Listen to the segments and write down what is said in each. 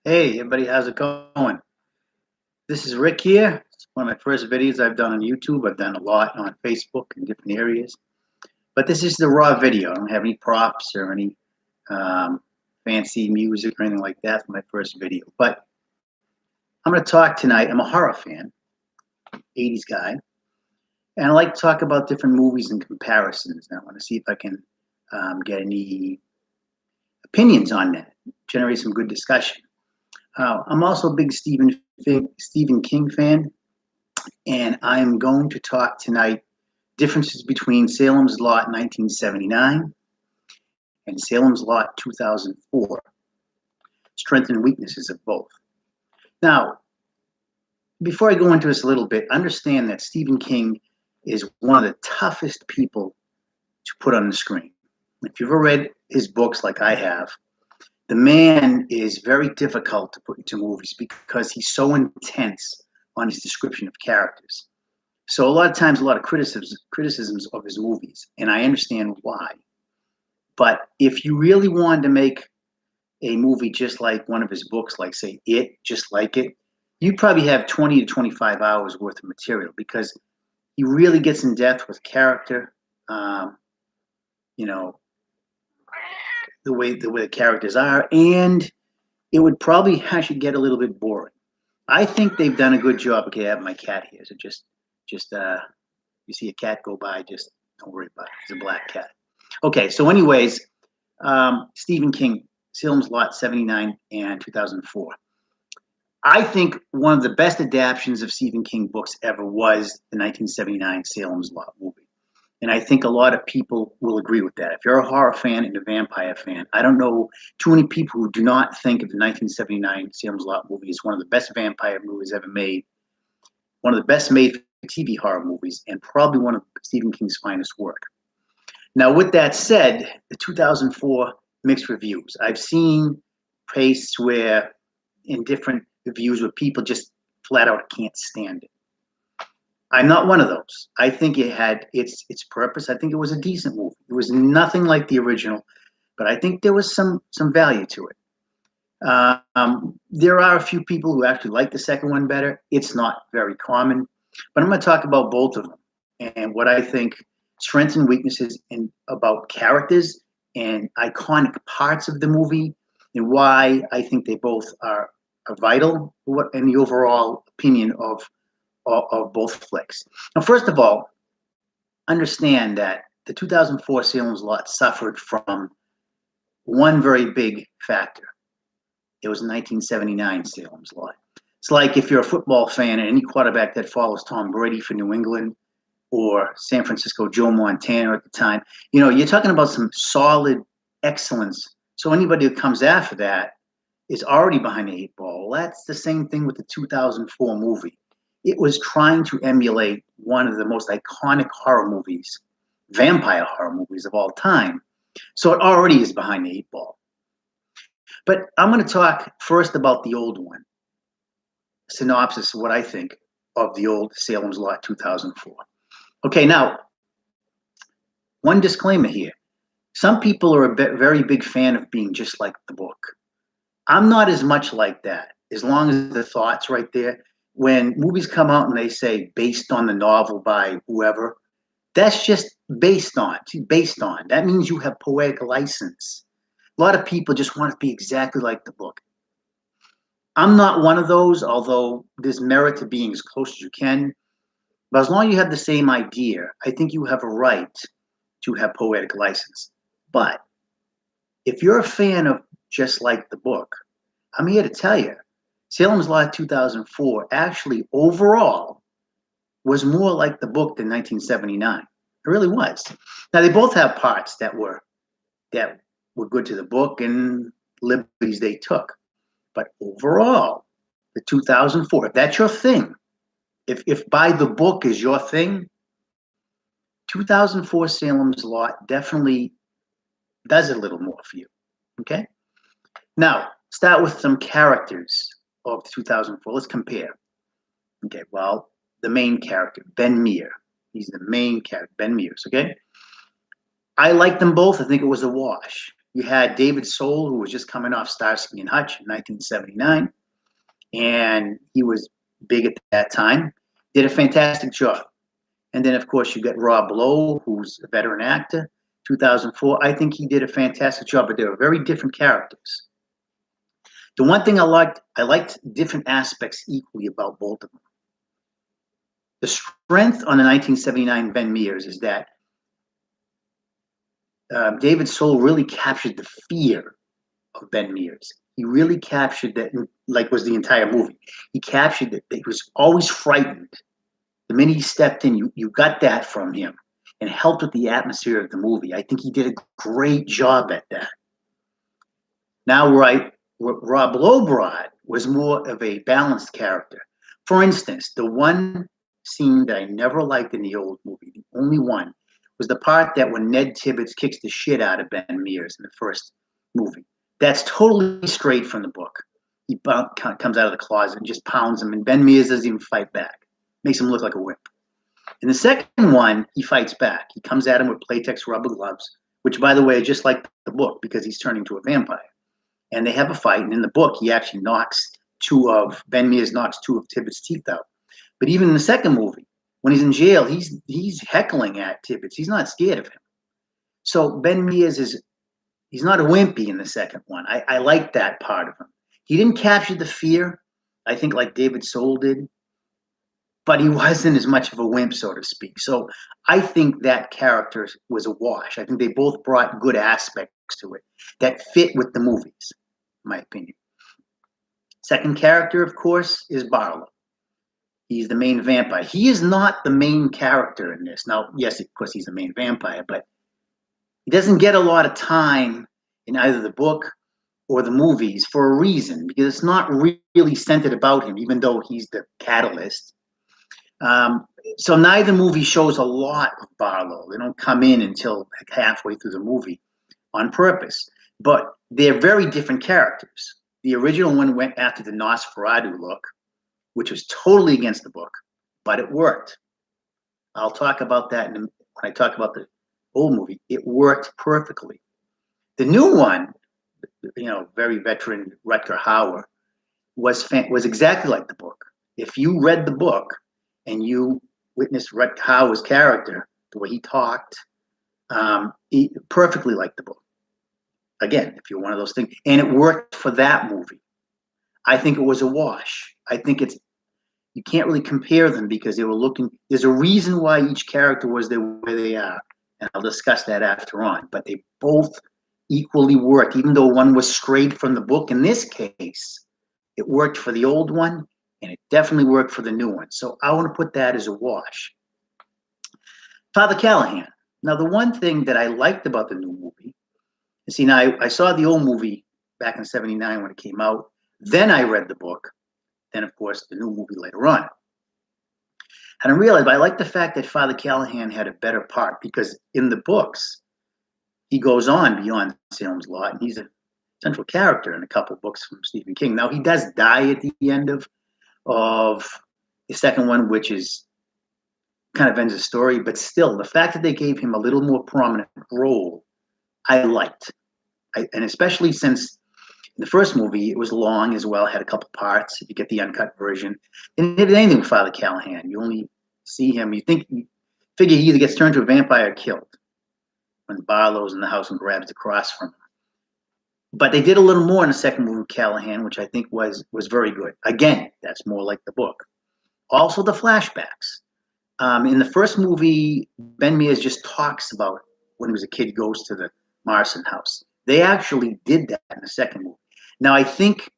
Hey, everybody, how's it going? This is Rick here. It's one of my first videos I've done on YouTube. I've done a lot on Facebook in different areas. But this is the raw video. I don't have any props or any um, fancy music or anything like that for my first video. But I'm going to talk tonight. I'm a horror fan, 80s guy, and I like to talk about different movies and comparisons. And I want to see if I can get any opinions on that, generate some good discussion. I'm also a big Stephen King fan, and I'm going to talk tonight differences between Salem's Lot 1979 and Salem's Lot 2004, strengths and weaknesses of both. Now, before I go into this a little bit, understand that Stephen King is one of the toughest people to put on the screen. If you've ever read his books like I have, the man is very difficult to put into movies because he's so intense on his description of characters. So a lot of times, a lot of criticisms of his movies, and I understand why. But if you really wanted to make a movie just like one of his books, like say just like it, you'd probably have 20 to 25 hours worth of material because he really gets in depth with character. Um, you know, the way the characters are, and it would probably actually get a little bit boring. I think they've done a good job. Okay, I have my cat here, so just you see a cat go by, just don't worry about it. It's a black cat. Okay, so anyways, Stephen King, Salem's Lot 79 and 2004. I think one of the best adaptations of Stephen King books ever was the 1979 Salem's Lot movie. And I think a lot of people will agree with that. If you're a horror fan and a vampire fan, I don't know too many people who do not think of the 1979 Salem's Lot movie as one of the best vampire movies ever made, one of the best made TV horror movies, and probably one of Stephen King's finest work. Now, with that said, the 2004 mixed reviews. I've seen pastes where in different reviews where people just flat out can't stand it. I'm not one of those. I think it had its purpose. I think it was a decent movie. It was nothing like the original, but I think there was some value to it. There are a few people who actually like the second one better. It's not very common, but I'm going to talk about both of them and what I think strengths and weaknesses and about characters and iconic parts of the movie and why I think they both are vital in the overall opinion of both flicks. Now, first of all, understand that the 2004 Salem's Lot suffered from one very big factor. It was 1979 Salem's Lot. It's like if you're a football fan and any quarterback that follows Tom Brady for New England or San Francisco Joe Montana at the time, you're talking about some solid excellence. So anybody who comes after that is already behind the eight ball. Well, that's the same thing with the 2004 movie. It was trying to emulate one of the most iconic horror movies, vampire horror movies of all time. So it already is behind the eight ball. But I'm going to talk first about the old one. Synopsis of what I think of the old Salem's Lot 2004. Okay, now, one disclaimer here. Some people are a very big fan of being just like the book. I'm not as much like that, as long as the thought's right there. When movies come out and they say based on the novel by whoever, that's just based on. That means you have poetic license. A lot of people just want it to be exactly like the book. I'm not one of those, although there's merit to being as close as you can. But as long as you have the same idea, I think you have a right to have poetic license. But if you're a fan of just like the book, I'm here to tell you, Salem's Lot 2004 actually overall was more like the book than 1979. It really was. Now they both have parts that were good to the book and liberties they took. But overall, the 2004, if that's your thing, if by the book is your thing, 2004 Salem's Lot definitely does a little more for you. Okay? Now, start with some characters of 2004. Let's compare. Okay, well, the main character, Ben Meir. He's the main character, Ben Mears, okay? I like them both. I think it was a wash. You had David Soul, who was just coming off Starsky and Hutch in 1979, and he was big at that time. Did a fantastic job. And then, of course, you got Rob Lowe, who's a veteran actor, 2004. I think he did a fantastic job, but they were very different characters. The one thing I liked different aspects equally about both of them. The strength on the 1979 Ben Mears is that David Soul really captured the fear of Ben Mears. He really captured that, like was the entire movie. He captured that he was always frightened. The minute he stepped in, you got that from him and helped with the atmosphere of the movie. I think he did a great job at that. Now, what Rob Lowe brought was more of a balanced character. For instance, the one scene that I never liked in the old movie, the only one, was the part that when Ned Tibbets kicks the shit out of Ben Mears in the first movie. That's totally straight from the book. He comes out of the closet and just pounds him, and Ben Mears doesn't even fight back. Makes him look like a wimp. In the second one, he fights back. He comes at him with latex rubber gloves, which, by the way, is just like the book because he's turning into a vampire. And they have a fight, and in the book, he actually Ben Mears knocks two of Tibbets' teeth out. But even in the second movie, when he's in jail, he's heckling at Tibbets. He's not scared of him. So Ben Mears he's not a wimpy in the second one. I like that part of him. He didn't capture the fear, I think, like David Soul did, but he wasn't as much of a wimp, so to speak. So I think that character was a wash. I think they both brought good aspects to it that fit with the movies, in my opinion. Second character, of course, is Barlow. He's the main vampire. He is not the main character in this. Now, yes, of course, he's the main vampire, but he doesn't get a lot of time in either the book or the movies for a reason, because it's not really centered about him, even though he's the catalyst. So neither movie shows a lot of Barlow. They don't come in until halfway through the movie on purpose. But they're very different characters. The original one went after the Nosferatu look, which was totally against the book, but it worked. I'll talk about that when I talk about the old movie. It worked perfectly. The new one, very veteran Rutger Hauer, was exactly like the book. If you read the book and you witnessed Rutger Hauer's character, the way he talked, he perfectly like the book. Again, if you're one of those things, and it worked for that movie. I think it was a wash. I think you can't really compare them because they were looking. There's a reason why each character was the way they are, and I'll discuss that after on. But they both equally worked, even though one was straight from the book. In this case, it worked for the old one, and it definitely worked for the new one. So I want to put that as a wash. Father Callahan. Now, the one thing that I liked about the new movie, see, now I saw the old movie back in '79 when it came out. Then I read the book. Then, of course, the new movie later on. And I realized I like the fact that Father Callahan had a better part because in the books, he goes on beyond Salem's Lot, and he's a central character in a couple of books from Stephen King. Now, he does die at the end of the second one, which is kind of ends the story, but still, the fact that they gave him a little more prominent role, I liked. And especially since in the first movie, it was long as well, had a couple parts. If you get the uncut version, and it did anything with Father Callahan. You only see him. You figure he either gets turned to a vampire or killed when Barlow's in the house and grabs the cross from him. But they did a little more in the second movie with Callahan, which I think was very good. Again, that's more like the book. Also, the flashbacks. In the first movie, Ben Mears just talks about when he was a kid, he goes to the Morrison house. They actually did that in the second movie. Now, I think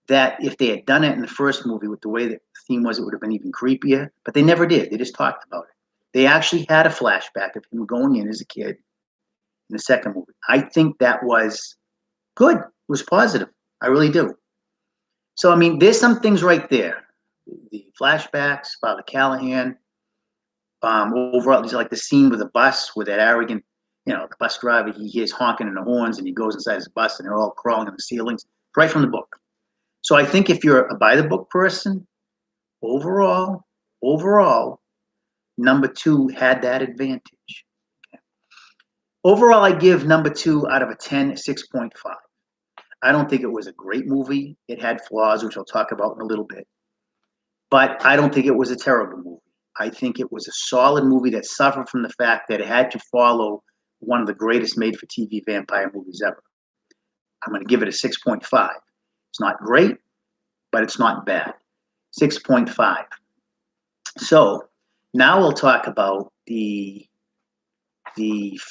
that if they had done it in the first movie with the way the theme was, it would have been even creepier, but they never did. They just talked about it. They actually had a flashback of him going in as a kid in the second movie. I think that was good. It was positive. I really do. So, I mean, there's some things right there. The flashbacks, Father Callahan, overall, there's like the scene with the bus with that arrogant, the bus driver, he hears honking in the horns and he goes inside his bus and they're all crawling in the ceilings, right from the book. So I think if you're a by the book person, overall, number two had that advantage. Okay. Overall, I give number 2 out of a 10, 6.5. I don't think it was a great movie. It had flaws, which I'll talk about in a little bit. But I don't think it was a terrible movie. I think it was a solid movie that suffered from the fact that it had to follow one of the greatest made-for-TV vampire movies ever. I'm going to give it a 6.5. It's not great, but it's not bad. 6.5. So now we'll talk about the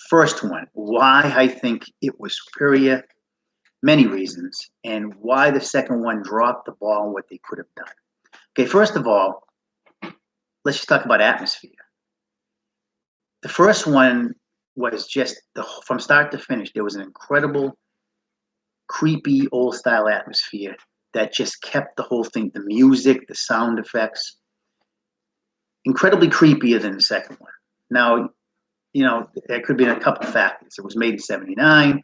first one, why I think it was superior, many reasons, and why the second one dropped the ball on what they could have done. Okay, first of all, let's just talk about atmosphere. The first one was just from start to finish, there was an incredible, creepy, old style atmosphere that just kept the whole thing, the music, the sound effects, incredibly creepier than the second one. Now, there could be a couple of factors. It was made in 79,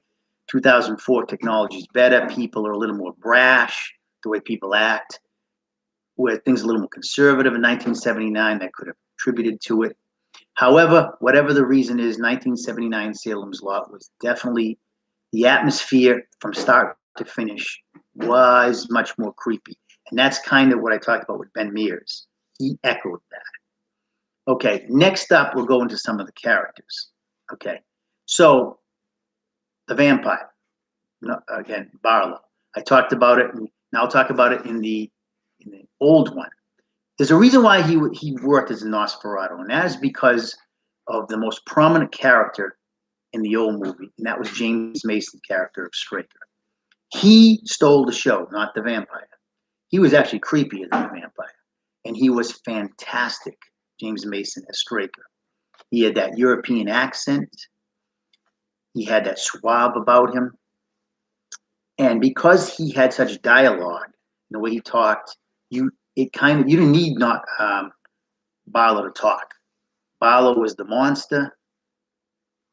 2004, technology is better. People are a little more brash, the way people act, where things are a little more conservative in 1979, that could have contributed to it. However, whatever the reason is, 1979 Salem's Lot was definitely, the atmosphere from start to finish was much more creepy. And that's kind of what I talked about with Ben Mears. He echoed that. Okay, next up, we'll go into some of the characters. Okay, so the vampire, again, Barlow. I talked about it, and now I'll talk about it in the old one. There's a reason why he worked as a Nosferatu, and that is because of the most prominent character in the old movie, and that was James Mason's character of Straker. He stole the show, not the vampire. He was actually creepier than the vampire, and he was fantastic, James Mason as Straker. He had that European accent. He had that suave about him. And because he had such dialogue, the way he talked, you didn't need Barlow to talk. Barlow was the monster.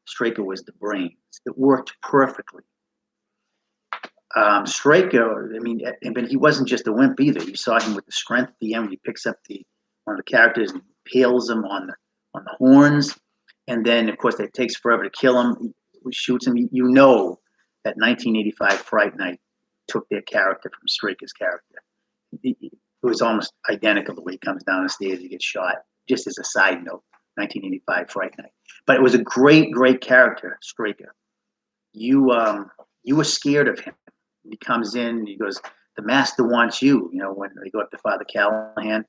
Straker was the brains. It worked perfectly. Straker, but he wasn't just a wimp either. You saw him with the strength at the end when he picks up one of the characters and impales him on the horns, and then of course it takes forever to kill him. He shoots him. You know that 1985 Fright Night took their character from Straker's character. It was almost identical the way he comes down the stairs, he gets shot. Just as a side note, 1985 Fright Night. But it was a great, great character, Straker. You were scared of him. He comes in, he goes, "The master wants you." When they go up to Father Callahan,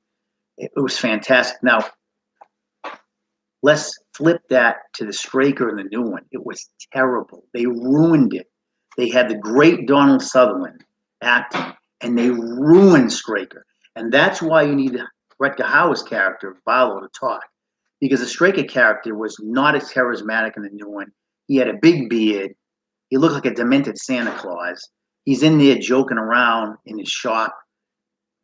it was fantastic. Now, let's flip that to the Straker in the new one. It was terrible. They ruined it. They had the great Donald Sutherland acting, and they ruined Straker. And that's why you need Rutger Hauer's character, Barlow, to talk. Because the Straker character was not as charismatic in the new one. He had a big beard. He looked like a demented Santa Claus. He's in there joking around in his shop,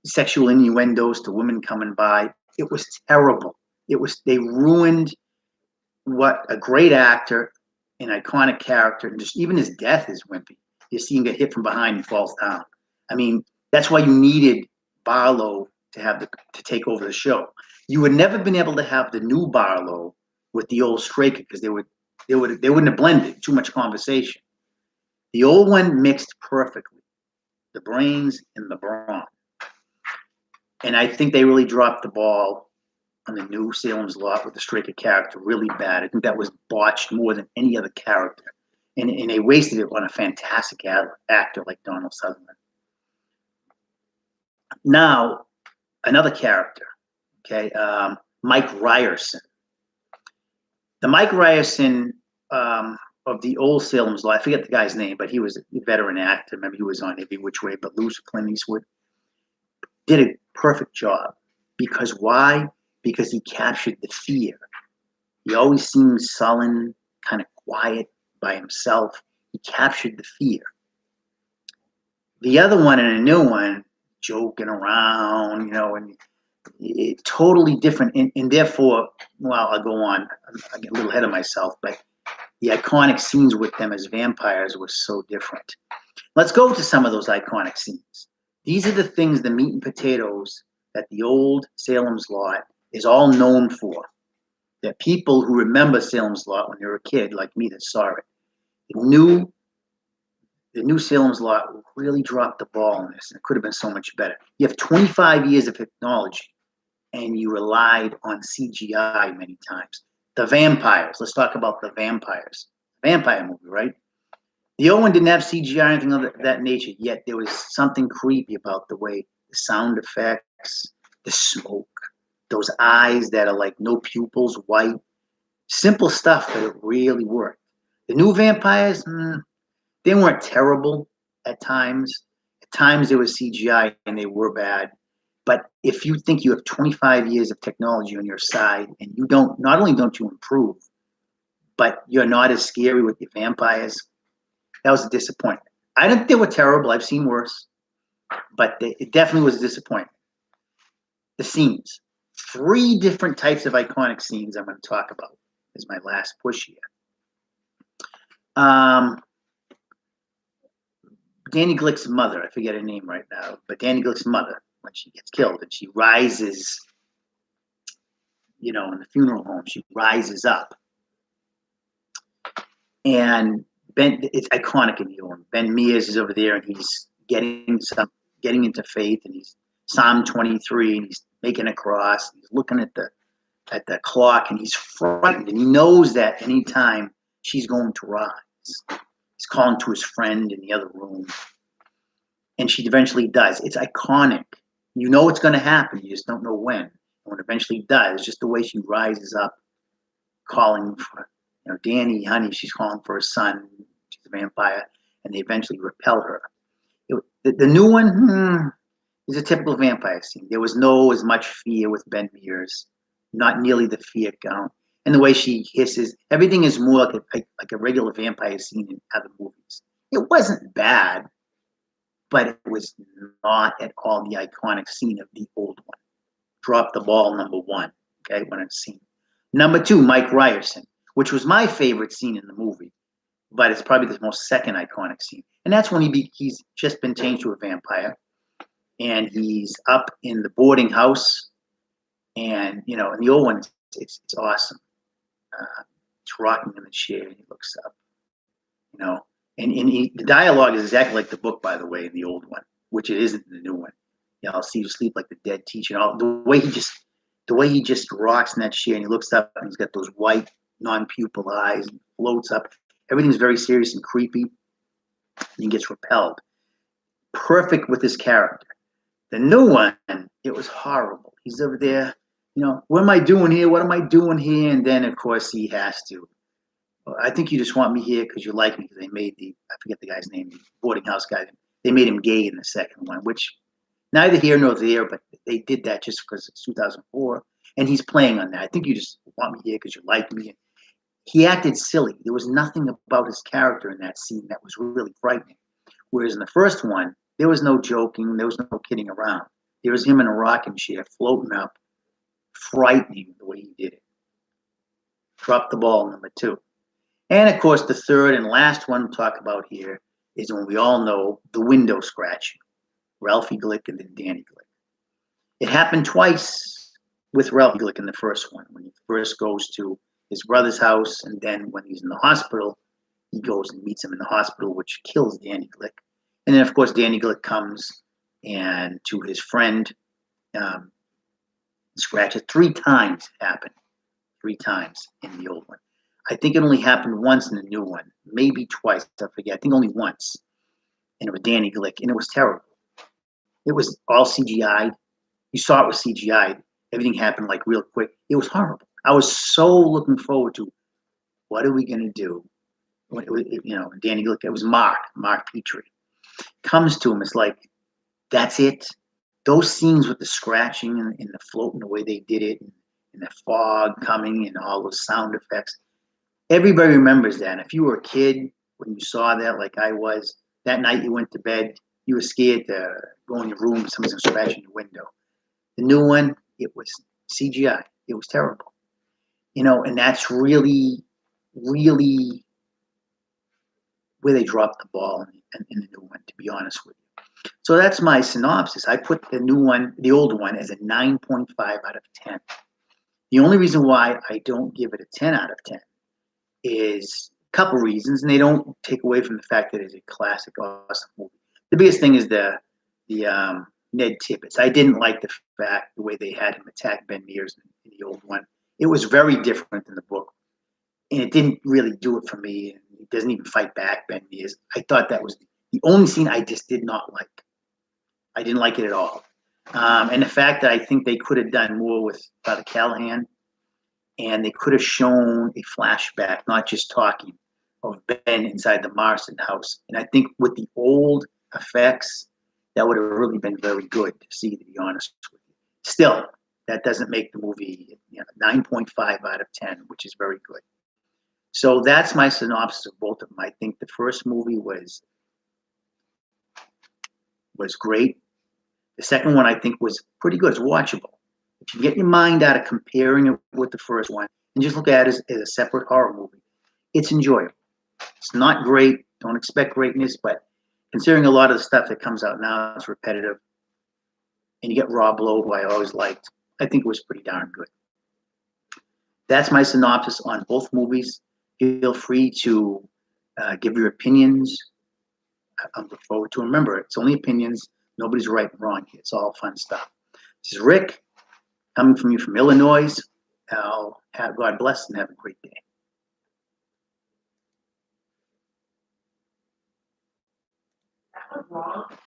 sexual innuendos to women coming by. It was terrible. They ruined what a great actor, an iconic character, and just even his death is wimpy. You see him get hit from behind and falls down. That's why you needed Barlow to take over the show. You would never been able to have the new Barlow with the old Straker because they wouldn't have blended. Too much conversation. The old one mixed perfectly, the brains and the brawn. And I think they really dropped the ball on the new Salem's Lot with the Straker character really bad. I think that was botched more than any other character. And they wasted it on a fantastic actor like Donald Sutherland. Now, another character, okay, Mike Ryerson. The Mike Ryerson of the old Salem's Lot, I forget the guy's name, but he was a veteran actor. Remember, he was on Every Which Way But Loose with Clint Eastwood. Did a perfect job. Because why? Because he captured the fear. He always seemed sullen, kind of quiet by himself. He captured the fear. The other one and a new one, joking around, and totally different. And therefore, well, I'll go on. I get a little ahead of myself, but the iconic scenes with them as vampires were so different. Let's go to some of those iconic scenes. These are the things, the meat and potatoes, that the old Salem's Lot is all known for. that people who remember Salem's Lot when they were a kid, like me, that saw it, knew the new Salem's Lot really dropped the ball on this. And it could have been so much better. You have 25 years of technology, and you relied on CGI many times. The vampires. Let's talk about the vampires. Vampire movie, right? The old one didn't have CGI or anything of that nature, yet there was something creepy about the way the sound effects, the smoke, those eyes that are like no pupils, white. Simple stuff, but it really worked. The new vampires, they weren't terrible at times. At times there was CGI and they were bad. But if you think you have 25 years of technology on your side and you don't, not only don't you improve, but you're not as scary with your vampires, that was a disappointment. I didn't think they were terrible. I've seen worse, but it definitely was a disappointment. The scenes. 3 different types of iconic scenes I'm going to talk about is my last push here. Danny Glick's mother, I forget her name right now, but Danny Glick's mother, when she gets killed and she rises, in the funeral home, she rises up. And it's iconic in the old. Ben Mears is over there and he's getting into faith, and he's Psalm 23 and he's making a cross. He's looking at the clock and he's frightened, and he knows that anytime she's going to rise. He's calling to his friend in the other room, and she eventually does. It's iconic. You know it's going to happen. You just don't know when. And when it eventually does, just the way she rises up, calling for, Danny, honey, she's calling for her son. She's a vampire, and they eventually repel her. The new one is a typical vampire scene. There was no as much fear with Ben Mears, not nearly the fear count. And the way she hisses, everything is more like a regular vampire scene in other movies. It wasn't bad, but it was not at all the iconic scene of the old one. Drop the ball, number 1, okay, when it's seen. Number 2, Mike Ryerson, which was my favorite scene in the movie, but it's probably the most second iconic scene. And that's when he's just been changed to a vampire, and he's up in the boarding house, and, in the old one, it's awesome. He's rocking in the chair, and he looks up, and the dialogue is exactly like the book, by the way, in the old one, which it isn't in the new one. I'll see you sleep like the dead teacher. The way he just rocks in that chair, and he looks up, and he's got those white non-pupil eyes, and floats up. Everything's very serious and creepy, and he gets repelled. Perfect with his character. The new one, it was horrible. He's over there, what am I doing here? What am I doing here? And then, of course, he has to. I think you just want me here because you like me, because they made I forget the guy's name, the boarding house guy. They made him gay in the second one, which neither here nor there, but they did that just because it's 2004. And he's playing on that. I think you just want me here because you like me. He acted silly. There was nothing about his character in that scene that was really frightening. Whereas in the first one, there was no joking. There was no kidding around. There was him in a rocking chair floating up, frightening the way he did it. Drop the ball, number 2. And, of course, the third and last one to talk about here is when we all know the window scratching. Ralphie Glick and then Danny Glick. It happened twice with Ralphie Glick in the first one, when he first goes to his brother's house, and then when he's in the hospital, he goes and meets him in the hospital, which kills Danny Glick. And then, of course, Danny Glick comes and to his friend, scratches. 3 times it happened. 3 times in the old one. I think it only happened once in the new one, maybe twice. I forget. I think only once. And it was Danny Glick, and it was terrible. It was all CGI. You saw it was CGI. Everything happened like real quick. It was horrible. I was so looking forward to what are we going to do? Danny Glick, it was Mark Petrie. Comes to him, it's like, that's it. Those scenes with the scratching and the floating, the way they did it, and the fog coming and all those sound effects. Everybody remembers that. And if you were a kid, when you saw that, like I was, that night you went to bed, you were scared to go in your room and someone's going to scratch in your window. The new one, it was CGI. It was terrible. And that's really, really where they dropped the ball in the new one, to be honest with you. So that's my synopsis. I put the old one, as a 9.5 out of 10. The only reason why I don't give it a 10 out of 10 is a couple reasons, and they don't take away from the fact that it's a classic, awesome movie. The biggest thing is the Ned Tibbets. I didn't like the way they had him attack Ben Mears in the old one. It was very different than the book, and it didn't really do it for me. He doesn't even fight back, Ben Mears. I thought that was the only scene I just did not like. I didn't like it at all. And the fact that I think they could have done more with Father Callahan, and they could have shown a flashback, not just talking, of Ben inside the Marston house. And I think with the old effects, that would have really been very good to see, to be honest with you. Still, that doesn't make the movie 9.5 out of 10, which is very good. So that's my synopsis of both of them. I think the first movie was great. The second one I think was pretty good. It's watchable. If you get your mind out of comparing it with the first one and just look at it as a separate horror movie, it's enjoyable. It's not great. Don't expect greatness, but considering a lot of the stuff that comes out now is repetitive, and you get Rob Lowe, who I always liked, I think it was pretty darn good. That's my synopsis on both movies. Feel free to give your opinions. I look forward to. Remember, it's only opinions. Nobody's right and wrong here. It's all fun stuff. This is Rick, coming from you from Illinois. God bless and have a great day. That was wrong.